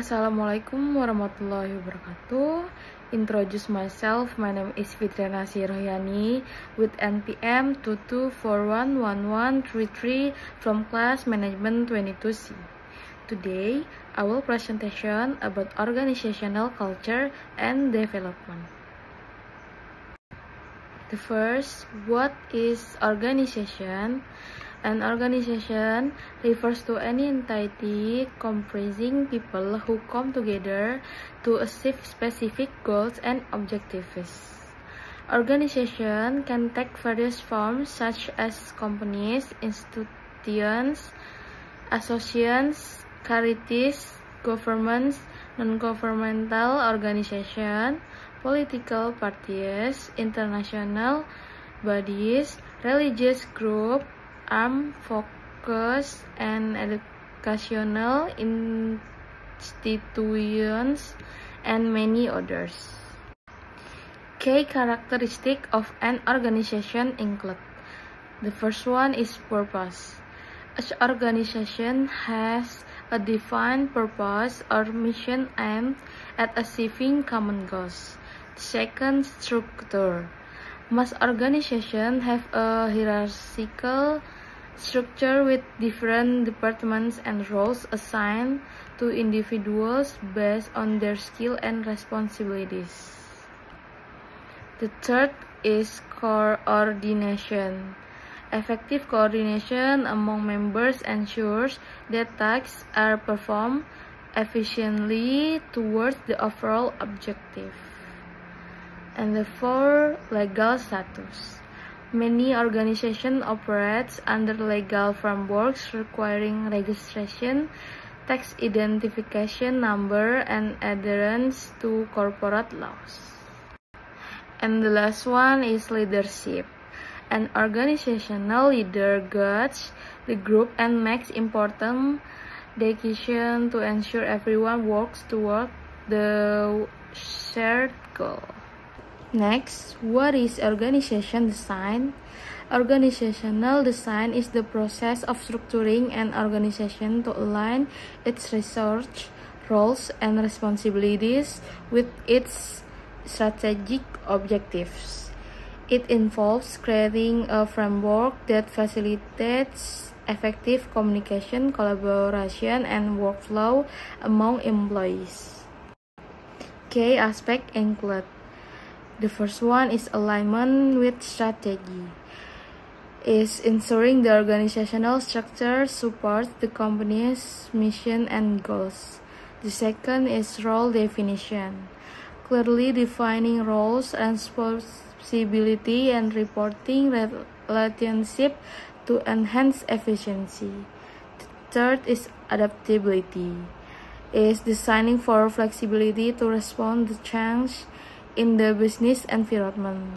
Assalamualaikum warahmatullahi wabarakatuh. Introduce myself. My name is Fitriana Rohyani with NPM 22411133 from class management 22C. Today, I will presentation about organizational culture and development. The first, what is organization? An organization refers to any entity comprising people who come together to achieve specific goals and objectives. Organization can take various forms such as companies, institutions, associations, charities, governments, non-governmental organizations, political parties, international bodies, religious groups, armed focus, and educational institutions, and many others. Key characteristics of an organization include: the first one is purpose. Each organization has a defined purpose or mission aimed at achieving common goals. The second, structure. Most organizations have a hierarchical structure with different departments and roles assigned to individuals based on their skill and responsibilities. The third is coordination. Effective coordination among members ensures that tasks are performed efficiently towards the overall objective. And the fourth, legal status. Many organizations operate under legal frameworks requiring registration, tax identification number, and adherence to corporate laws. And the last one is leadership. An organizational leader guides the group and makes important decisions to ensure everyone works toward the shared goal. Next, what is organization design? Organizational design is the process of structuring an organization to align its research, roles, and responsibilities with its strategic objectives. It involves creating a framework that facilitates effective communication, collaboration, and workflow among employees. Key aspects include: the first one is alignment with strategy. Is ensuring the organizational structure supports the company's mission and goals. The second is role definition. Clearly defining roles, responsibility, and reporting relationship to enhance efficiency. The third is adaptability. Is designing for flexibility to respond to change in the business environment.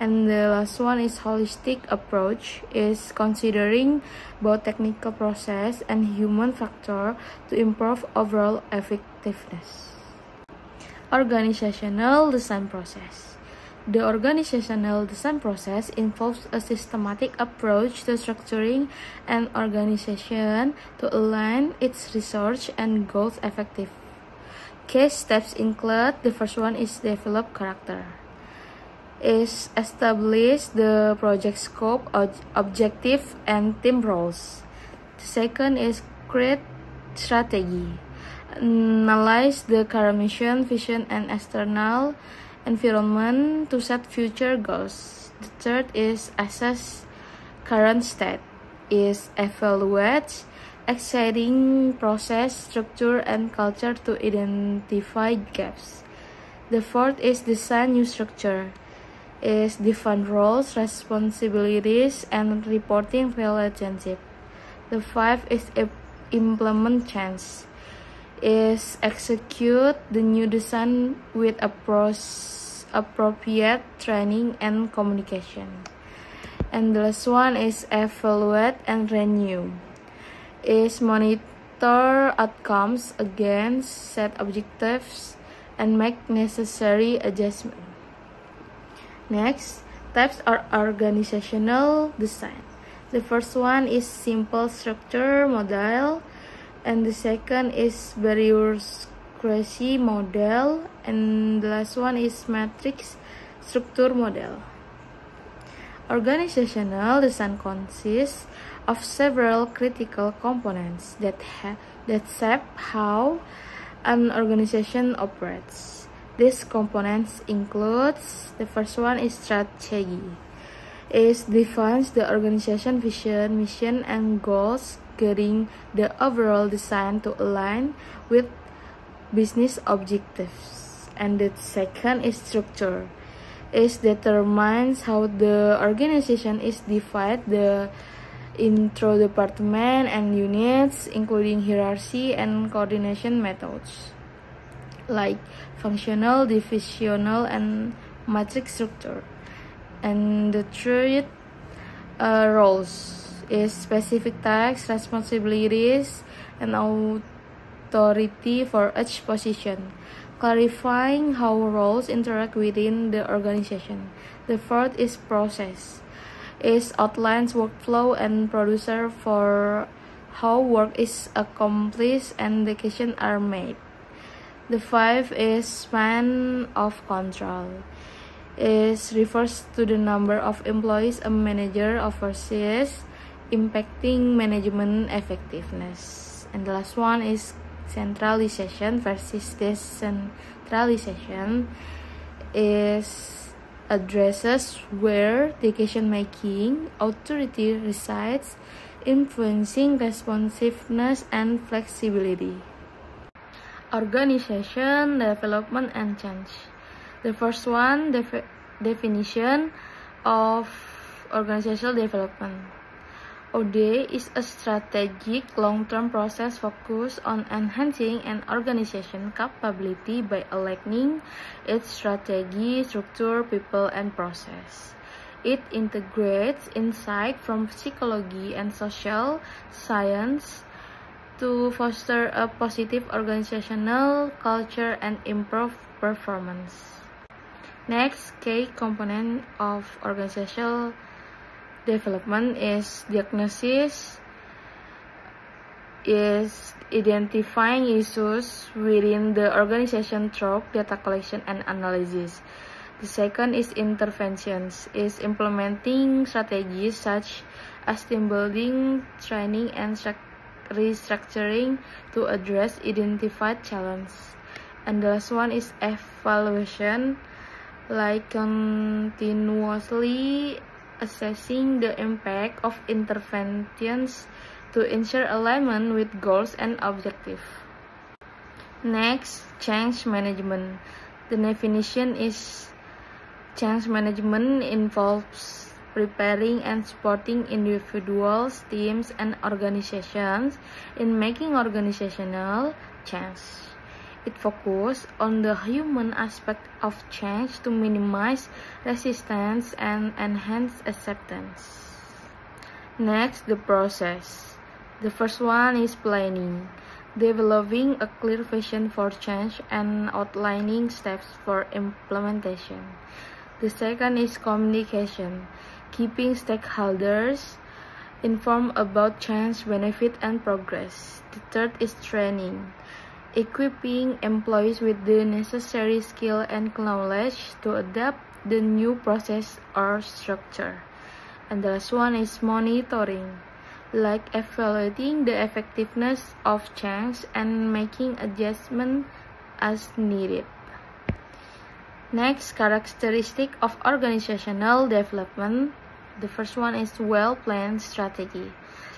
And the last one is holistic approach, is considering both technical process and human factor to improve overall effectiveness. Organizational design process. The organizational design process involves a systematic approach to structuring an organization to align its research and goals effectively. Key steps include: the first one is develop character. Is establish the project scope, objective, and team roles. The second is create strategy. Analyze the current mission, vision, and external environment to set future goals. The third is assess current state. Is evaluate existing process, structure, and culture to identify gaps. The fourth is design new structure. Is define roles, responsibilities, and reporting relationship. The fifth is implement change. Is execute the new design with appropriate training and communication. And the last one is evaluate and renew. Is monitor outcomes, again set objectives, and make necessary adjustments. Next, types of organizational design. The first one is simple structure model. and the second is bureaucracy model, and the last one is matrix structure model. Organizational design consists of several critical components that shape how an organization operates. These components includes, the first one is strategy. It defines the organization vision, mission, and goals, guiding the overall design to align with business objectives. And the second is structure. It determines how the organization is divided into departments and units, including hierarchy and coordination methods, like functional, divisional, and matrix structure. And the third roles is specific tasks, responsibilities, and authority for each position, clarifying how roles interact within the organization. The fourth is process. It outlines workflow and procedure for how work is accomplished and decisions are made. The fifth is span of control. It refers to the number of employees a manager oversees, impacting management effectiveness. And the last one is centralization versus decentralization. Is addresses where decision-making authority resides, influencing responsiveness and flexibility. Organization, development, and change. The first one, definition of organizational development. OD is a strategic long-term process focused on enhancing an organization's capability by aligning its strategy, structure, people, and process. It integrates insight from psychology and social science to foster a positive organizational culture and improve performance. Next, key component of organizational development is diagnosis. Is identifying issues within the organization through data collection and analysis. The second is interventions. Is implementing strategies such as team building, training, and restructuring to address identified challenges. And the last one is evaluation, like continuously assessing the impact of interventions to ensure alignment with goals and objectives. Next, change management. The definition is change management involves preparing and supporting individuals, teams, and organizations in making organizational change. It focuses on the human aspect of change to minimize resistance and enhance acceptance. Next, the process. The first one is planning, developing a clear vision for change and outlining steps for implementation. The second is communication, keeping stakeholders informed about change, benefit, and progress. The third is training, equipping employees with the necessary skill and knowledge to adapt the new process or structure. And the last one is monitoring, like evaluating the effectiveness of change and making adjustments as needed. Next, characteristic of organizational development. The first one is well-planned strategy,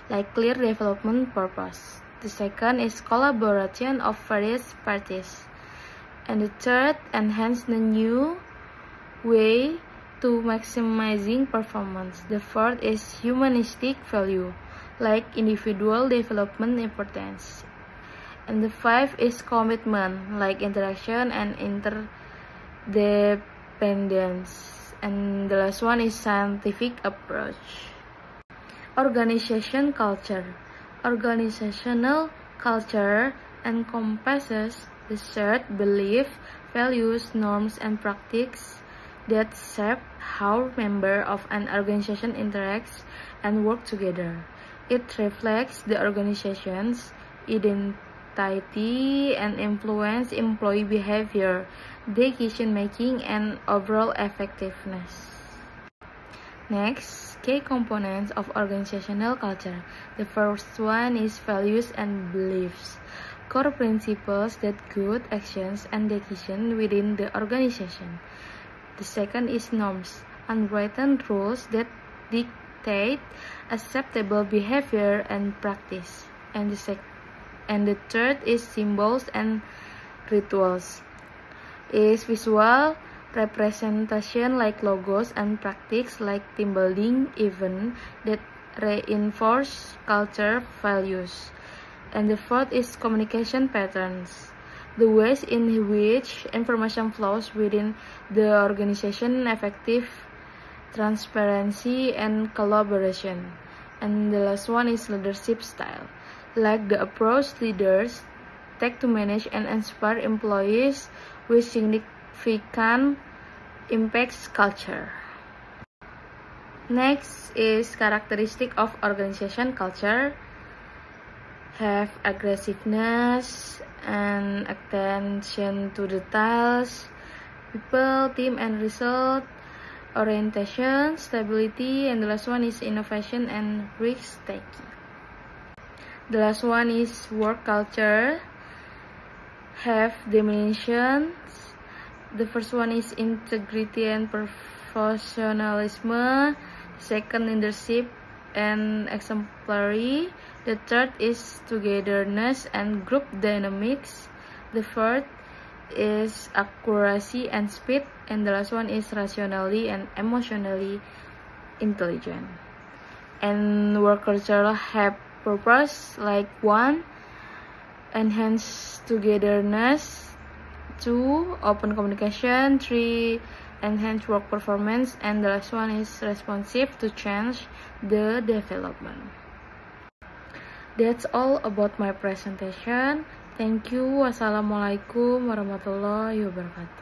like clear development purpose. The second is collaboration of various parties. And the third, enhance the new way to maximizing performance. The fourth is humanistic value, like individual development importance. And the fifth is commitment, like interaction and interdependence. And the last one is scientific approach. Organization culture. Organizational culture encompasses the shared beliefs, values, norms, and practices that shape how members of an organization interact and work together. It reflects the organization's identity and influence employee behavior, decision making, and overall effectiveness. Next, key components of organizational culture. The first one is values and beliefs, core principles that guide actions and decisions within the organization. The second is norms, unwritten rules that dictate acceptable behavior and practice. And the third is symbols and rituals, is visual representation like logos and practice like team building event that reinforce culture values. And the fourth is communication patterns, the ways in which information flows within the organization, effective transparency and collaboration. And the last one is leadership style, like the approach leaders take to manage and inspire employees with significant impacts culture. Next is characteristic of organization culture. Have aggressiveness and attention to details, people, team, and result orientation, stability, and the last one is innovation and risk taking. The last one is work culture. Have dimensions. The first one is integrity and professionalism. Second, leadership and exemplary. The third is togetherness and group dynamics. The fourth is accuracy and speed. And the last one is rationally and emotionally intelligent. And work culture have purpose like 1. Enhance togetherness, 2. Open communication, 3. Enhance work performance, and the last one is responsive to change the development. That's all about my presentation. Thank you. Wassalamualaikum warahmatullahi wabarakatuh.